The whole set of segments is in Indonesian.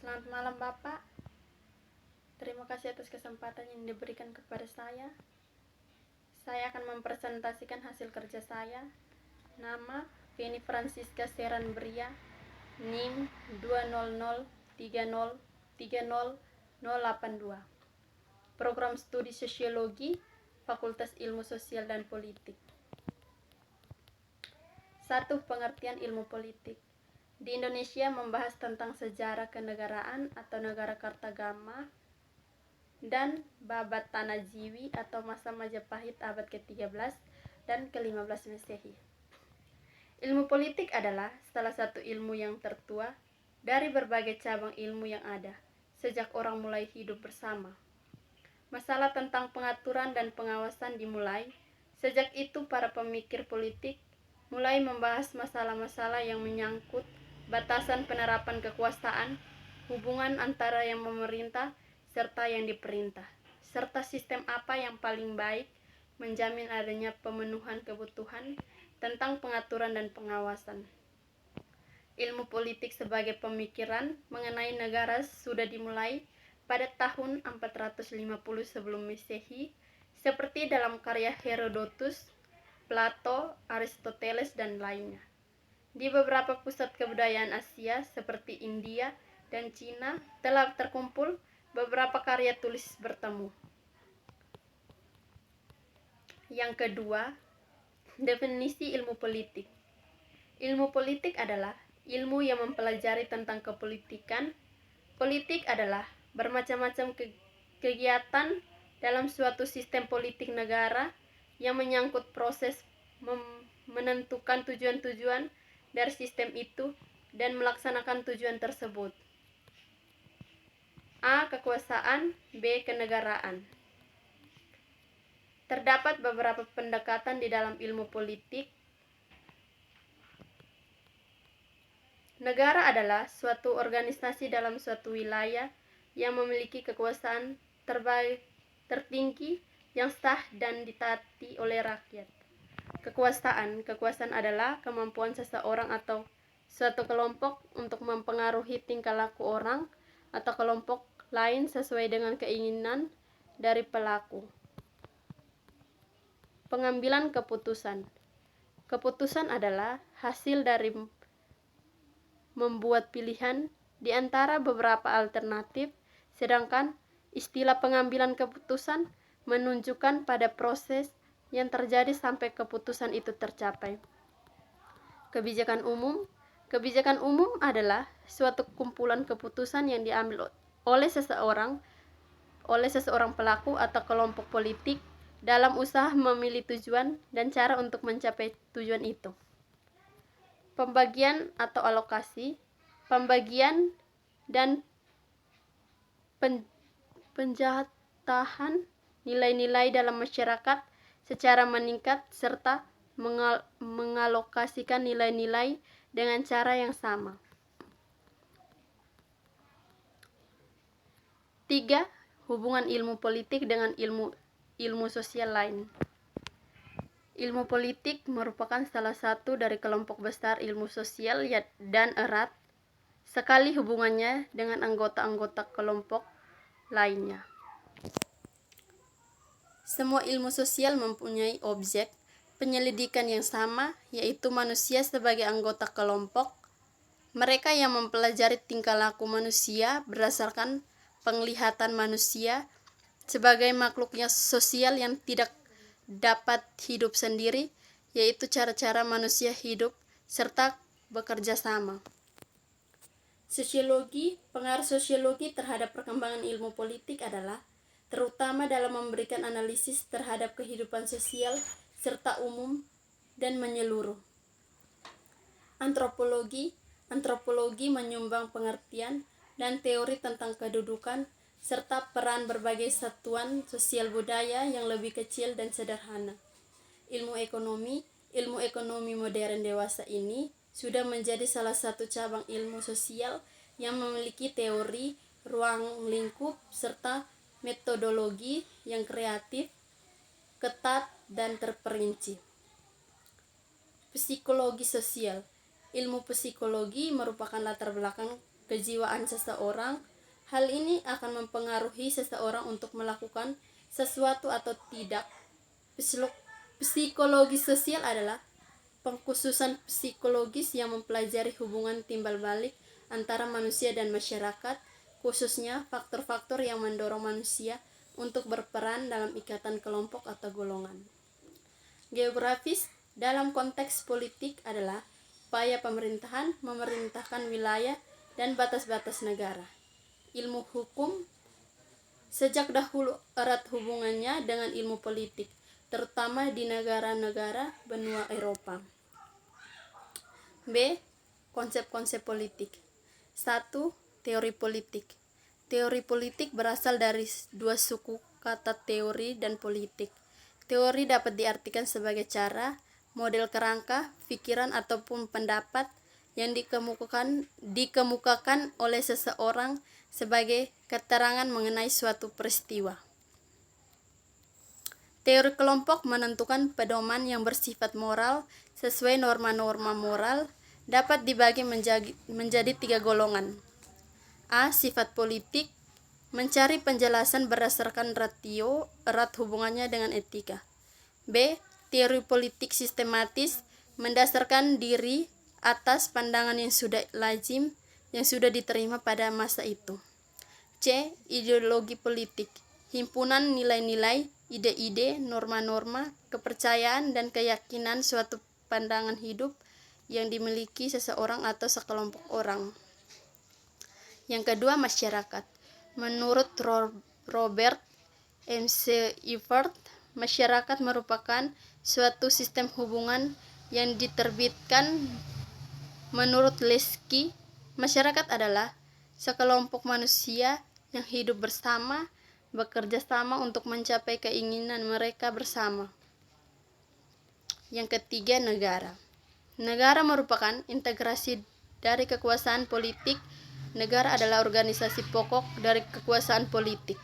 Selamat malam Bapak. Terima kasih atas kesempatan yang diberikan kepada saya. Saya akan mempresentasikan hasil kerja saya. Nama Feni Francisca Seran Bria, NIM 20030300082. Program Studi Sosiologi, Fakultas Ilmu Sosial dan Politik. 1. Pengertian ilmu politik. Di Indonesia membahas tentang sejarah kenegaraan atau negara Kartagama dan babat tanah Jiwi atau masa Majapahit abad ke-13 dan ke-15 Masehi. Ilmu politik adalah salah satu ilmu yang tertua dari berbagai cabang ilmu yang ada sejak orang mulai hidup bersama. Masalah tentang pengaturan dan pengawasan dimulai. Sejak itu para pemikir politik mulai membahas masalah-masalah yang menyangkut batasan penerapan kekuasaan, hubungan antara yang memerintah serta yang diperintah, serta sistem apa yang paling baik menjamin adanya pemenuhan kebutuhan tentang pengaturan dan pengawasan. Ilmu politik sebagai pemikiran mengenai negara sudah dimulai pada tahun 450 sebelum Masehi, seperti dalam karya Herodotus, Plato, Aristoteles, dan lainnya. Di beberapa pusat kebudayaan Asia seperti India dan Cina telah terkumpul beberapa karya tulis bertemu. Yang kedua, definisi ilmu politik. Ilmu politik adalah ilmu yang mempelajari tentang kepolitikan. Politik adalah bermacam-macam kegiatan dalam suatu sistem politik negara yang menyangkut proses menentukan tujuan-tujuan dari sistem itu dan melaksanakan tujuan tersebut. A. Kekuasaan. B. Kenegaraan. Terdapat beberapa pendekatan di dalam ilmu politik. Negara adalah suatu organisasi dalam suatu wilayah yang memiliki kekuasaan tertinggi yang sah dan ditaati oleh rakyat. Kekuasaan adalah kemampuan seseorang atau suatu kelompok untuk mempengaruhi tingkah laku orang atau kelompok lain sesuai dengan keinginan dari pelaku. Pengambilan keputusan. Keputusan adalah hasil dari membuat pilihan di antara beberapa alternatif, sedangkan istilah pengambilan keputusan menunjukkan pada proses yang terjadi sampai keputusan itu tercapai. Kebijakan umum. Kebijakan umum adalah suatu kumpulan keputusan yang diambil oleh seseorang pelaku atau kelompok politik dalam usaha memilih tujuan dan cara untuk mencapai tujuan itu. Pembagian atau alokasi. Pembagian dan penjatahan nilai-nilai dalam masyarakat secara meningkat serta mengalokasikan nilai-nilai dengan cara yang sama. 3. Hubungan ilmu politik dengan ilmu sosial lain. Ilmu politik merupakan salah satu dari kelompok besar ilmu sosial dan erat sekali hubungannya dengan anggota-anggota kelompok lainnya. Semua ilmu sosial mempunyai objek penyelidikan yang sama, yaitu manusia sebagai anggota kelompok. Mereka yang mempelajari tingkah laku manusia berdasarkan penglihatan manusia sebagai makhluknya sosial yang tidak dapat hidup sendiri, yaitu cara-cara manusia hidup serta bekerja sama. Sosiologi. Pengaruh sosiologi terhadap perkembangan ilmu politik adalah terutama dalam memberikan analisis terhadap kehidupan sosial serta umum dan menyeluruh. Antropologi. Antropologi menyumbang pengertian dan teori tentang kedudukan serta peran berbagai satuan sosial budaya yang lebih kecil dan sederhana. Ilmu ekonomi. Ilmu ekonomi modern dewasa ini sudah menjadi salah satu cabang ilmu sosial yang memiliki teori ruang lingkup serta metodologi yang kreatif, ketat, dan terperinci. Psikologi sosial. Ilmu psikologi merupakan latar belakang kejiwaan seseorang. Hal ini akan mempengaruhi seseorang untuk melakukan sesuatu atau tidak. Psikologi sosial adalah pengkhususan psikologis yang mempelajari hubungan timbal balik antara manusia dan masyarakat, khususnya faktor-faktor yang mendorong manusia untuk berperan dalam ikatan kelompok atau golongan. Geografis dalam konteks politik adalah upaya pemerintahan memerintahkan wilayah dan batas-batas negara. Ilmu hukum sejak dahulu erat hubungannya dengan ilmu politik, terutama di negara-negara benua Eropa. B. Konsep-konsep politik. 1. Teori politik. Teori politik berasal dari dua suku kata teori dan politik. Teori dapat diartikan sebagai cara, model kerangka, pikiran ataupun pendapat yang dikemukakan oleh seseorang sebagai keterangan mengenai suatu peristiwa. Teori kelompok menentukan pedoman yang bersifat moral sesuai norma-norma moral, dapat dibagi menjadi 3 golongan. A. Sifat politik, mencari penjelasan berdasarkan ratio, erat hubungannya dengan etika. B. Teori politik sistematis, mendasarkan diri atas pandangan yang sudah lazim, yang sudah diterima pada masa itu. C. Ideologi politik, himpunan nilai-nilai, ide-ide, norma-norma, kepercayaan dan keyakinan suatu pandangan hidup yang dimiliki seseorang atau sekelompok orang. Yang kedua, masyarakat. Menurut Robert M.C. Evert, masyarakat merupakan suatu sistem hubungan yang diterbitkan. Menurut Leski, masyarakat adalah sekelompok manusia yang hidup bersama, bekerja sama untuk mencapai keinginan mereka bersama. Yang ketiga, negara. Negara merupakan integrasi dari kekuasaan politik. Negara adalah organisasi pokok dari kekuasaan politik.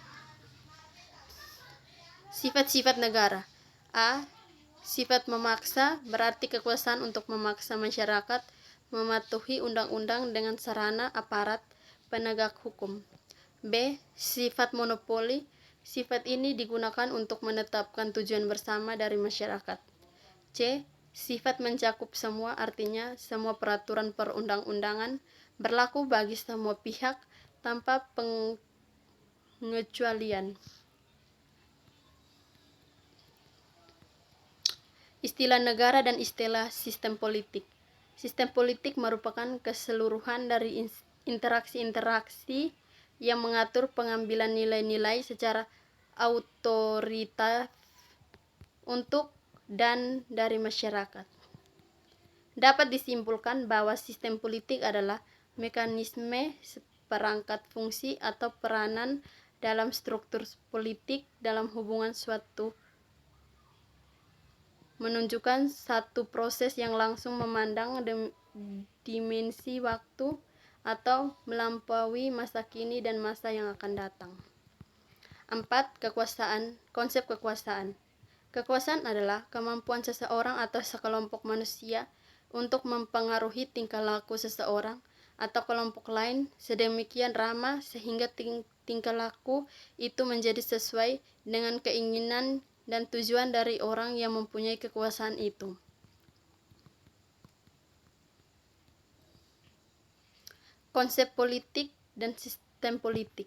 Sifat-sifat negara. A. Sifat memaksa, berarti kekuasaan untuk memaksa masyarakat mematuhi undang-undang dengan sarana aparat penegak hukum. B. Sifat monopoli, sifat ini digunakan untuk menetapkan tujuan bersama dari masyarakat. C. Sifat mencakup semua, artinya semua peraturan perundang-undangan berlaku bagi semua pihak tanpa pengecualian. Istilah negara dan istilah sistem politik. Sistem politik merupakan keseluruhan dari interaksi-interaksi yang mengatur pengambilan nilai-nilai secara otoritatif untuk dan dari masyarakat. Dapat disimpulkan bahwa sistem politik adalah mekanisme perangkat fungsi atau peranan dalam struktur politik dalam hubungan suatu, menunjukkan satu proses yang langsung memandang dimensi waktu atau melampaui masa kini dan masa yang akan datang. 4. Kekuasaan. Konsep kekuasaan. Kekuasaan adalah kemampuan seseorang atau sekelompok manusia untuk mempengaruhi tingkah laku seseorang atau kelompok lain sedemikian ramah sehingga tingkah laku itu menjadi sesuai dengan keinginan dan tujuan dari orang yang mempunyai kekuasaan itu. Konsep politik dan sistem politik.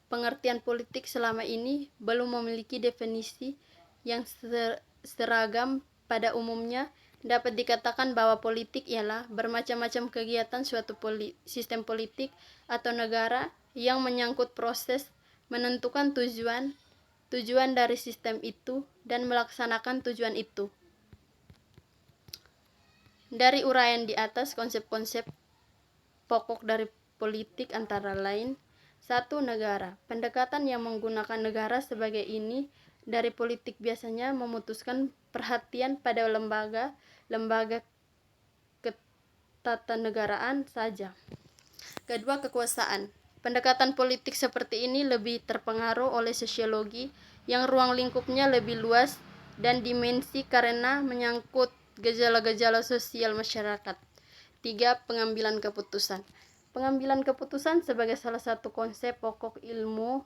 Pengertian politik selama ini belum memiliki definisi yang seragam. Pada umumnya dapat dikatakan bahwa politik ialah bermacam-macam kegiatan suatu sistem politik atau negara yang menyangkut proses menentukan tujuan dari sistem itu dan melaksanakan tujuan itu. Dari uraian di atas, konsep-konsep pokok dari politik antara lain. 1. Negara. Pendekatan yang menggunakan negara sebagai ini dari politik biasanya memutuskan perhatian pada lembaga ketatanegaraan saja. Kedua, kekuasaan. Pendekatan politik seperti ini lebih terpengaruh oleh sosiologi yang ruang lingkupnya lebih luas dan dimensi karena menyangkut gejala-gejala sosial masyarakat. 3. Pengambilan keputusan. Pengambilan keputusan sebagai salah satu konsep pokok ilmu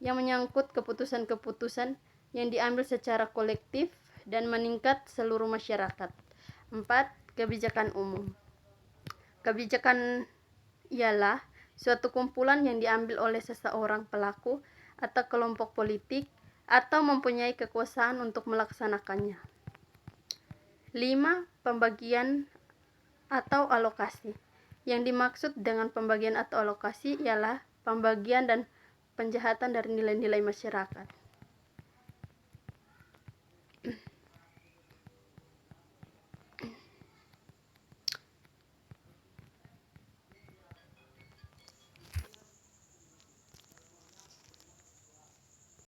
yang menyangkut keputusan-keputusan yang diambil secara kolektif dan meningkat seluruh masyarakat. 4. Kebijakan umum. Kebijakan ialah suatu kumpulan yang diambil oleh seseorang pelaku atau kelompok politik atau mempunyai kekuasaan untuk melaksanakannya. 5. Pembagian atau alokasi. Yang dimaksud dengan pembagian atau alokasi ialah pembagian dan penjahatan dari nilai-nilai masyarakat.